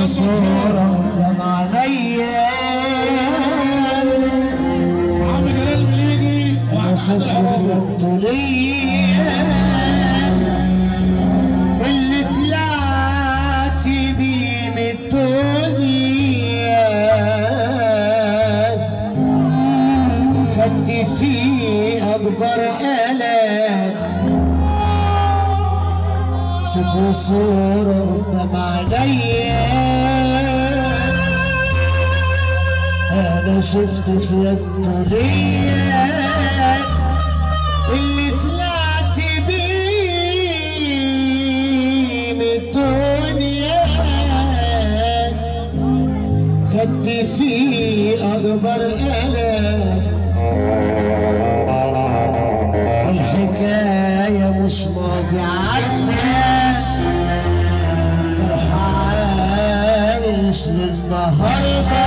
صورة دمع نيال عم جلال مليجي أنا شفت البطولية اللي طلعتي بيه من الدنيا خدت فيه أكبر ألم صوت وصورة دمع نيال أنا شفت البطولية اللي طلعت بيه من الدنيا خدت فيه أكبر ألم الحكاية مش ماضي عدى عايش للنهارده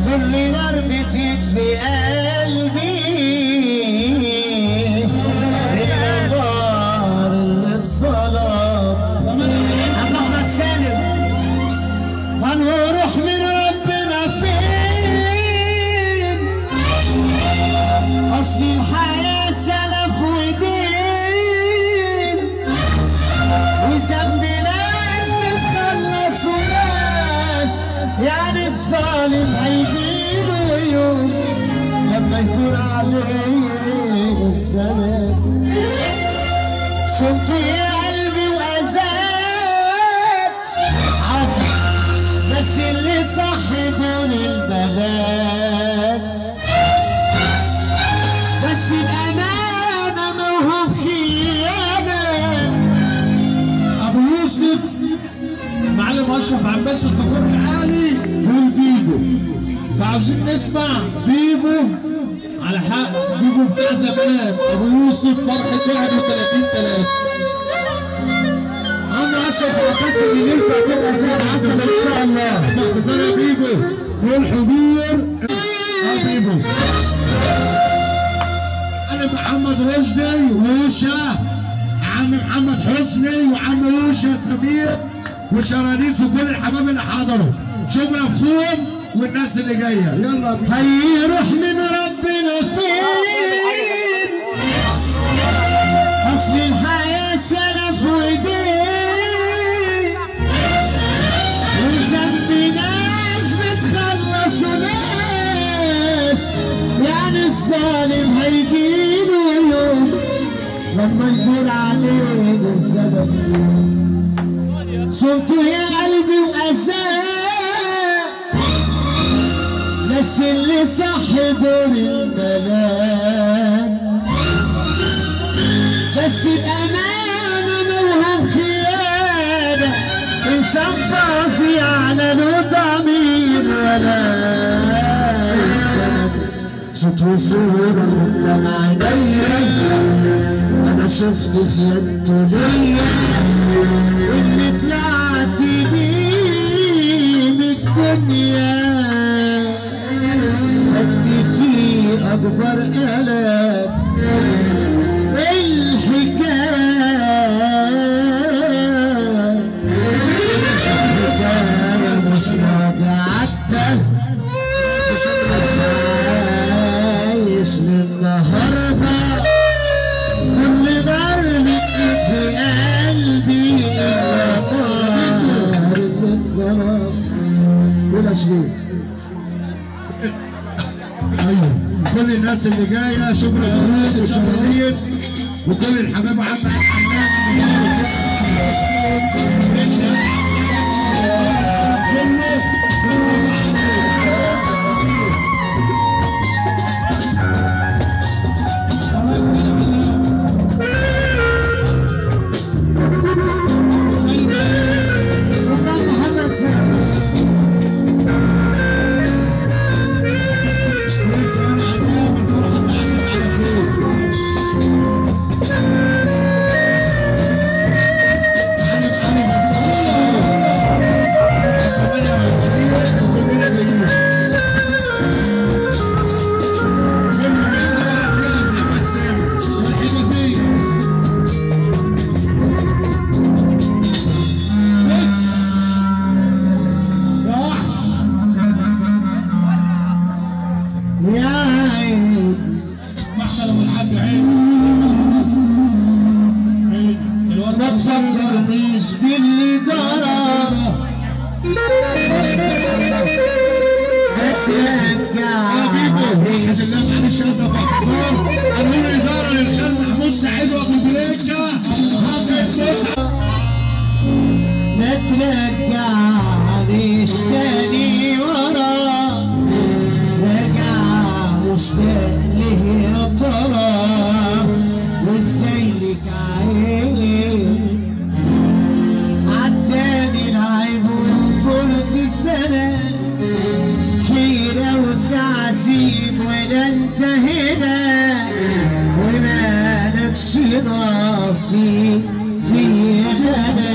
كل نار بتطفي قلبي النار اللي اتصلب عم احمد سالم هنروح من ربنا فين اصل الحياه سلف ودين وذنب ناس بتخلص وناس يعني الظالم هيجيله يوم لما يدور عليه الزمان صمت يا قلبي وأذاب عذاب بس اللي صح دول البلاد بس بأمانة موهوب خيانة ابو يوسف معلم اشرف عباس الدكور العالي والبيبو فعاوزين نسمع بيبو على حق بيبو بتاع زمان ابو يوسف فرحه 31/3 عمرو اشرف عباس اللي ينفع تبقى زي العسل ان شاء الله اعتذار بيبو والحضور بيبو انا محمد رشدي ووشه عم محمد حسني وعم وشه سمير وشرانيس وكل الحباب اللي حضروا شكرا اخوهم والناس اللي جايه يلا بينا هيروح من ربنا فين اصل الحياه سلف ودين وذنب ناس بتخلص ناس يعني الظالم هيجيله يوم لما يدور علينا الزمن صمت يا قلبي وأذاب بس اللي صح دور البلاد بس بأمانة موهوب خيانة إنسان فاضي على له ضمير ولا صوت وصورة قدام عينيا أنا شفت في الدنيا اللي طلعت بيه من الدنيا خدت فيه أكبر ألم الحكاية مش راضي عدى عايش للنهارده كل نار في قلبي النار اللي اتصرف ولا شريك ايوه كل الناس اللي جايه شكرا لكم وشرانيس وكل الحبايب عم الحمام معلش لسه في اعتذار. قانون الاداره للخال محمود سعيد وابو بريكه ما ترجعنيش تاني ورا، راجع مشتاق ليه يا ترى، وازاي لك عين عداني العيب وصبرت سنة حيرة وتعذيب ولا انت هنا، ومالكش نصيب فيا انا،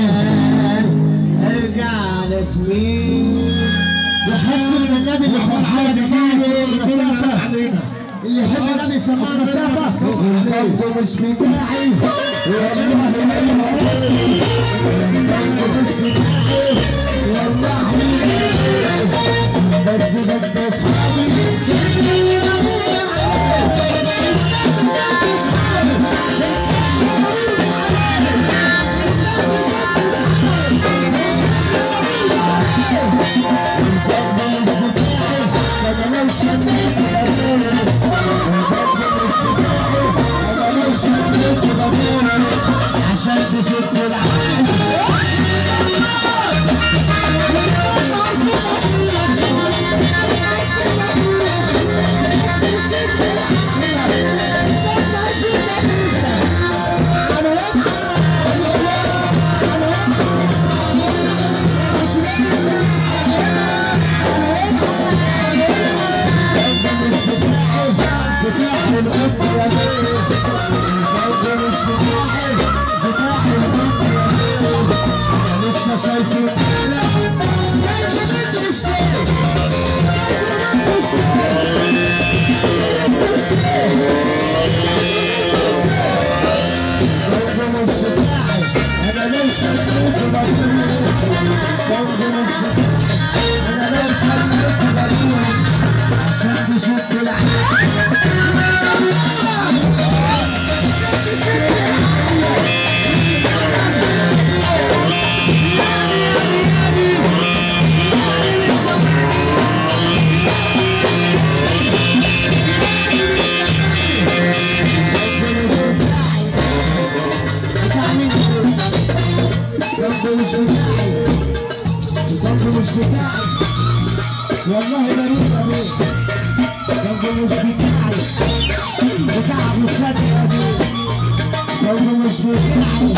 ارجع لك مين يحسن النبي اللي فرحان مسافة، اللي يحب النبي يسمعنا مسافة برضه مش بتاعي والله برضه مش بتاعي والله بس اصحابي عشان تشد العين والله بريء ابوك برضه مش بتاعي بتاع مش ابوك برضه مش بتاعي